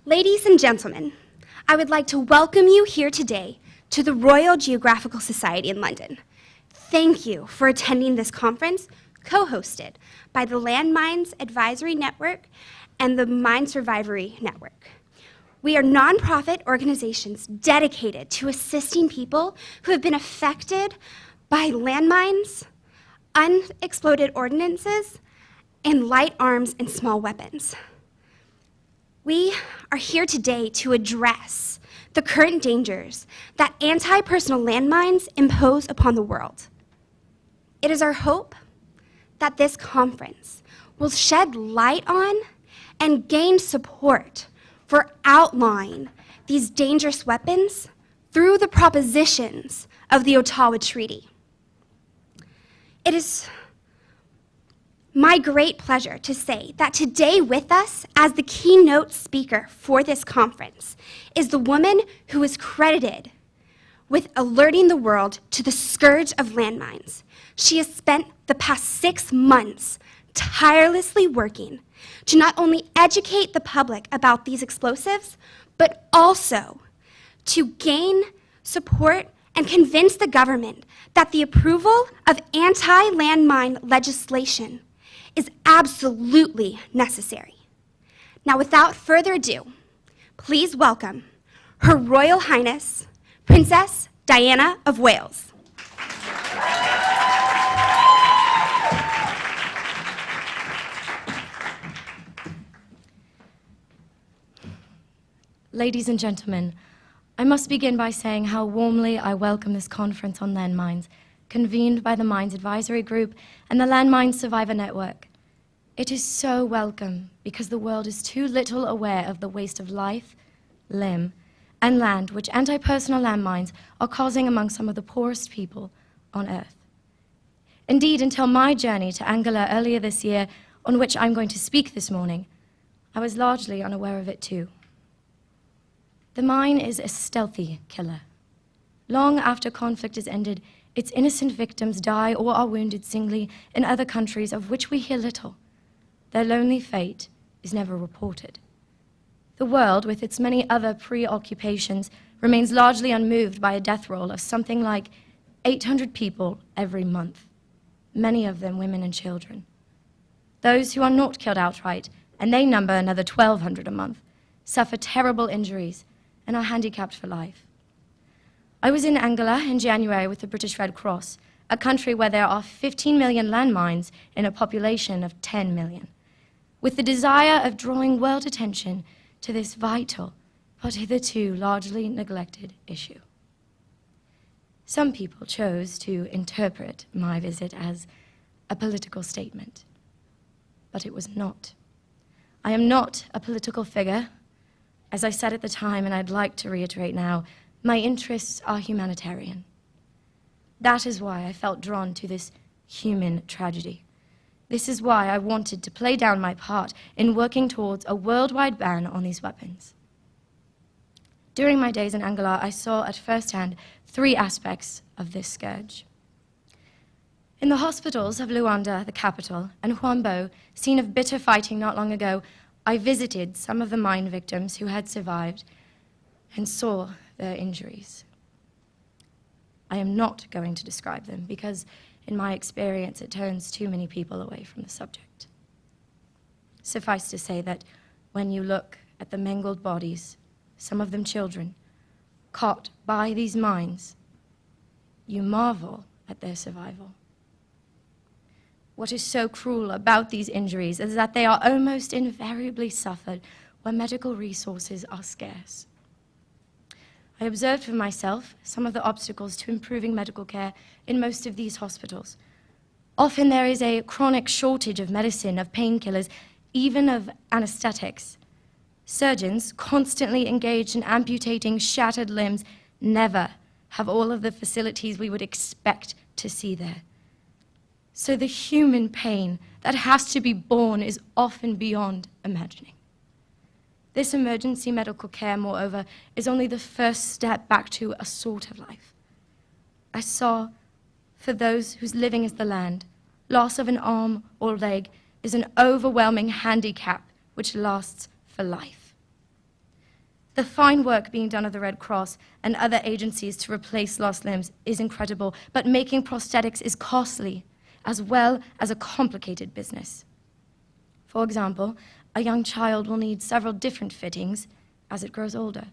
Ladies and gentlemen, I would like to welcome you here today to the Royal Geographical Society in London. Thank you for attending this conference co-hosted by the Landmines Advisory Network and the Mine Survivory Network. We are nonprofit organizations dedicated to assisting people who have been affected by landmines, unexploded ordnances, and light arms and small weapons. We are here today to address the current dangers that anti-personal landmines impose upon the world. It is our hope that this conference will shed light on and gain support for outlawing these dangerous weapons through the propositions of the Ottawa Treaty. It is my great pleasure to say that today with us as the keynote speaker for this conference is the woman who is credited with alerting the world to the scourge of landmines. She has spent the past 6 months tirelessly working to not only educate the public about these explosives, but also to gain support and convince the government that the approval of anti-landmine legislation is absolutely necessary. Now, without further ado, please welcome Her Royal Highness, Princess Diana of Wales. Ladies and gentlemen, I must begin by saying how warmly I welcome this conference on landmines, convened by the Mines Advisory Group and the Landmine Survivor Network. It is so welcome because the world is too little aware of the waste of life, limb, and land which anti-personal landmines are causing among some of the poorest people on Earth. Indeed, until my journey to Angola earlier this year, on which I'm going to speak this morning, I was largely unaware of it too. The mine is a stealthy killer. Long after conflict is ended, its innocent victims die or are wounded singly in other countries of which we hear little. Their lonely fate is never reported. The world, with its many other preoccupations, remains largely unmoved by a death roll of something like 800 people every month, many of them women and children. Those who are not killed outright, and they number another 1,200 a month, suffer terrible injuries and are handicapped for life. I was in Angola in January with the British Red Cross, a country where there are 15 million landmines in a population of 10 million, with the desire of drawing world attention to this vital, but hitherto largely neglected issue. Some people chose to interpret my visit as a political statement, but it was not. I am not a political figure. As I said at the time, and I'd like to reiterate now, my interests are humanitarian. That is why I felt drawn to this human tragedy. This is why I wanted to play down my part in working towards a worldwide ban on these weapons. During my days in Angola, I saw at first hand 3 aspects of this scourge. In the hospitals of Luanda, the capital, and Huambo, scene of bitter fighting not long ago, I visited some of the mine victims who had survived and saw their injuries. I am not going to describe them because, in my experience, it turns too many people away from the subject. Suffice to say that when you look at the mangled bodies, some of them children, caught by these mines, you marvel at their survival. What is so cruel about these injuries is that they are almost invariably suffered where medical resources are scarce. I observed for myself some of the obstacles to improving medical care in most of these hospitals. Often there is a chronic shortage of medicine, of painkillers, even of anesthetics. Surgeons, constantly engaged in amputating shattered limbs, never have all of the facilities we would expect to see there. So the human pain that has to be borne is often beyond imagining. This emergency medical care, moreover, is only the first step back to a sort of life. I saw, for those whose living is the land, loss of an arm or leg is an overwhelming handicap which lasts for life. The fine work being done at the Red Cross and other agencies to replace lost limbs is incredible, but making prosthetics is costly, as well as a complicated business. For example, a young child will need several different fittings as it grows older.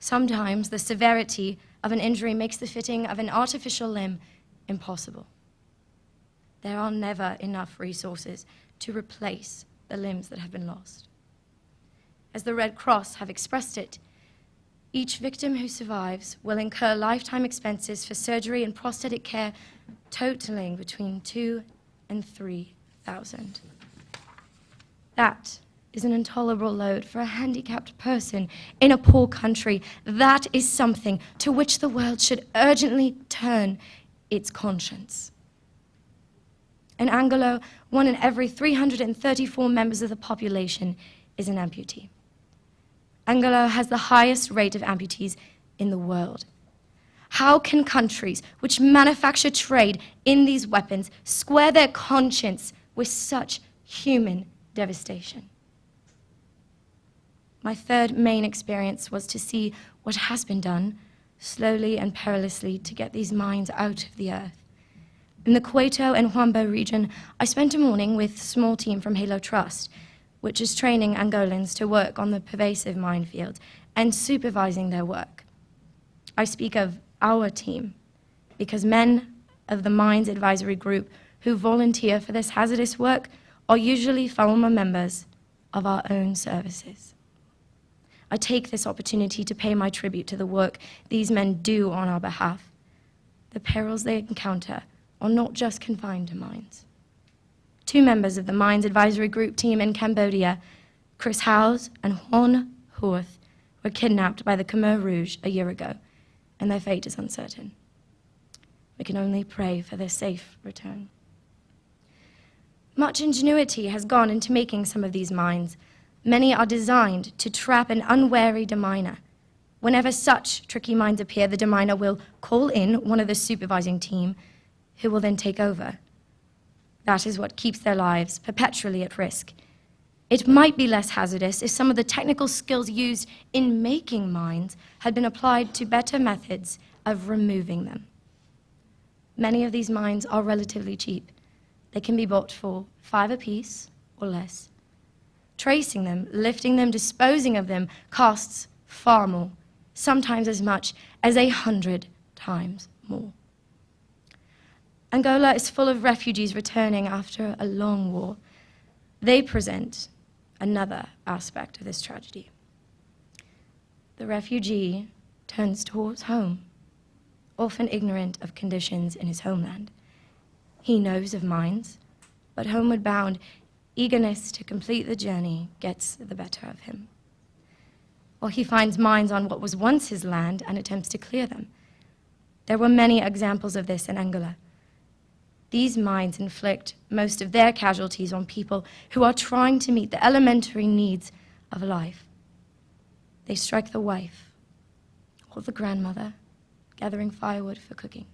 Sometimes the severity of an injury makes the fitting of an artificial limb impossible. There are never enough resources to replace the limbs that have been lost. As the Red Cross have expressed it, each victim who survives will incur lifetime expenses for surgery and prosthetic care totaling between $2,000 and $3,000. That is an intolerable load for a handicapped person in a poor country. That is something to which the world should urgently turn its conscience. In Angola, 1 in every 334 members of the population is an amputee. Angola has the highest rate of amputees in the world. How can countries which manufacture trade in these weapons square their conscience with such human devastation? My third main experience was to see what has been done, slowly and perilously, to get these mines out of the earth. In the Cueto and Huambo region, I spent a morning with a small team from Halo Trust, which is training Angolans to work on the pervasive minefields and supervising their work. I speak of our team because men of the Mines Advisory Group who volunteer for this hazardous work are usually former members of our own services. I take this opportunity to pay my tribute to the work these men do on our behalf. The perils they encounter are not just confined to mines. 2 members of the Mines Advisory Group team in Cambodia, Chris Howes and Juan Hurth, were kidnapped by the Khmer Rouge a year ago, and their fate is uncertain. We can only pray for their safe return. Much ingenuity has gone into making some of these mines. Many are designed to trap an unwary deminer. Whenever such tricky mines appear, the deminer will call in one of the supervising team, who will then take over. That is what keeps their lives perpetually at risk. It might be less hazardous if some of the technical skills used in making mines had been applied to better methods of removing them. Many of these mines are relatively cheap. They can be bought for $5 apiece or less. Tracing them, lifting them, disposing of them costs far more, sometimes as much as 100 times more. Angola is full of refugees returning after a long war. They present another aspect of this tragedy. The refugee turns towards home, often ignorant of conditions in his homeland. He knows of mines, but homeward bound, eagerness to complete the journey gets the better of him. Or he finds mines on what was once his land and attempts to clear them. There were many examples of this in Angola. These mines inflict most of their casualties on people who are trying to meet the elementary needs of life. They strike the wife or the grandmother gathering firewood for cooking.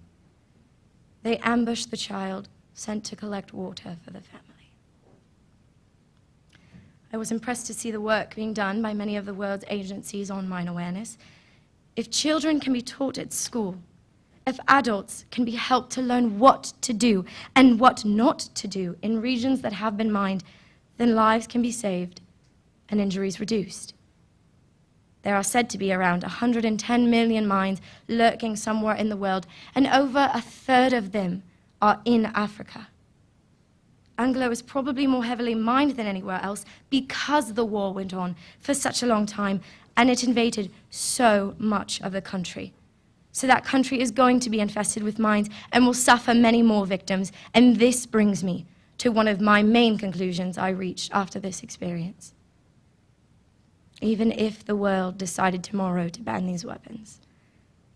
They ambush the child sent to collect water for the family. I was impressed to see the work being done by many of the world's agencies on mine awareness. If children can be taught at school, if adults can be helped to learn what to do and what not to do in regions that have been mined, then lives can be saved and injuries reduced. There are said to be around 110 million mines lurking somewhere in the world, and over 1/3 of them are in Africa. Angola is probably more heavily mined than anywhere else because the war went on for such a long time and it invaded so much of the country. So that country is going to be infested with mines and will suffer many more victims. And this brings me to one of my main conclusions I reached after this experience. Even if the world decided tomorrow to ban these weapons,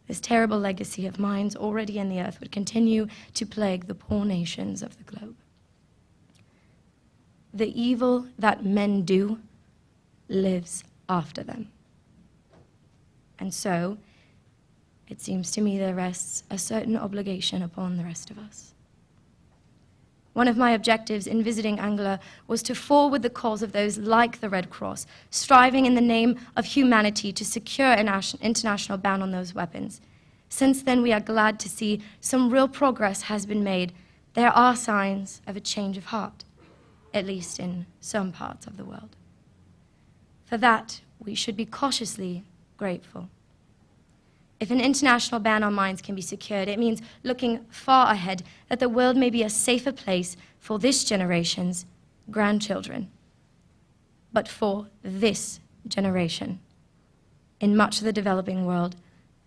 this terrible legacy of mines already in the earth would continue to plague the poor nations of the globe. The evil that men do lives after them. And so, it seems to me there rests a certain obligation upon the rest of us. One of my objectives in visiting Angola was to forward the cause of those like the Red Cross, striving in the name of humanity to secure an international ban on those weapons. Since then, we are glad to see some real progress has been made. There are signs of a change of heart, at least in some parts of the world. For that, we should be cautiously grateful. If an international ban on mines can be secured, it means looking far ahead, that the world may be a safer place for this generation's grandchildren. But for this generation, in much of the developing world,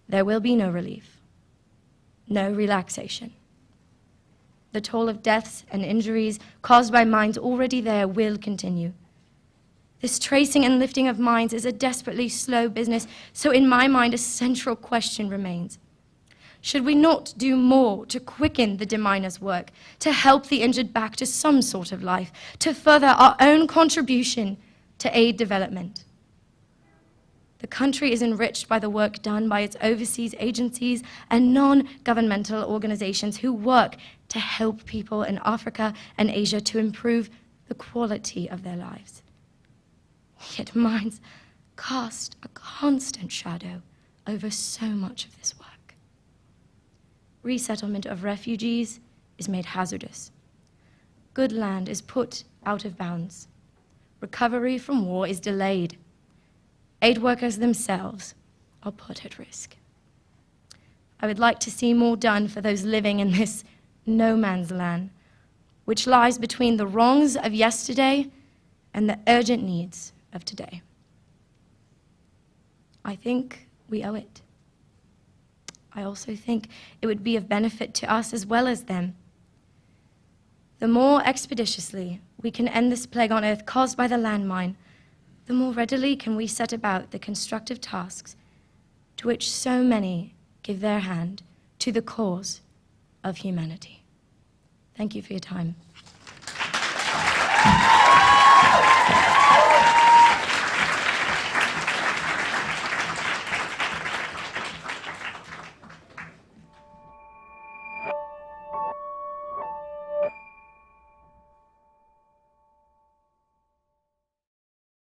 there will be no relief, no relaxation. The toll of deaths and injuries caused by mines already there will continue. This tracing and lifting of mines is a desperately slow business, so in my mind, a central question remains. Should we not do more to quicken the deminers' work, to help the injured back to some sort of life, to further our own contribution to aid development? The country is enriched by the work done by its overseas agencies and non-governmental organizations who work to help people in Africa and Asia to improve the quality of their lives. Yet mines cast a constant shadow over so much of this work. Resettlement of refugees is made hazardous. Good land is put out of bounds. Recovery from war is delayed. Aid workers themselves are put at risk. I would like to see more done for those living in this no man's land, which lies between the wrongs of yesterday and the urgent needs of today. I think we owe it. I also think it would be of benefit to us as well as them. The more expeditiously we can end this plague on earth caused by the landmine, the more readily can we set about the constructive tasks to which so many give their hand to the cause of humanity. Thank you for your time.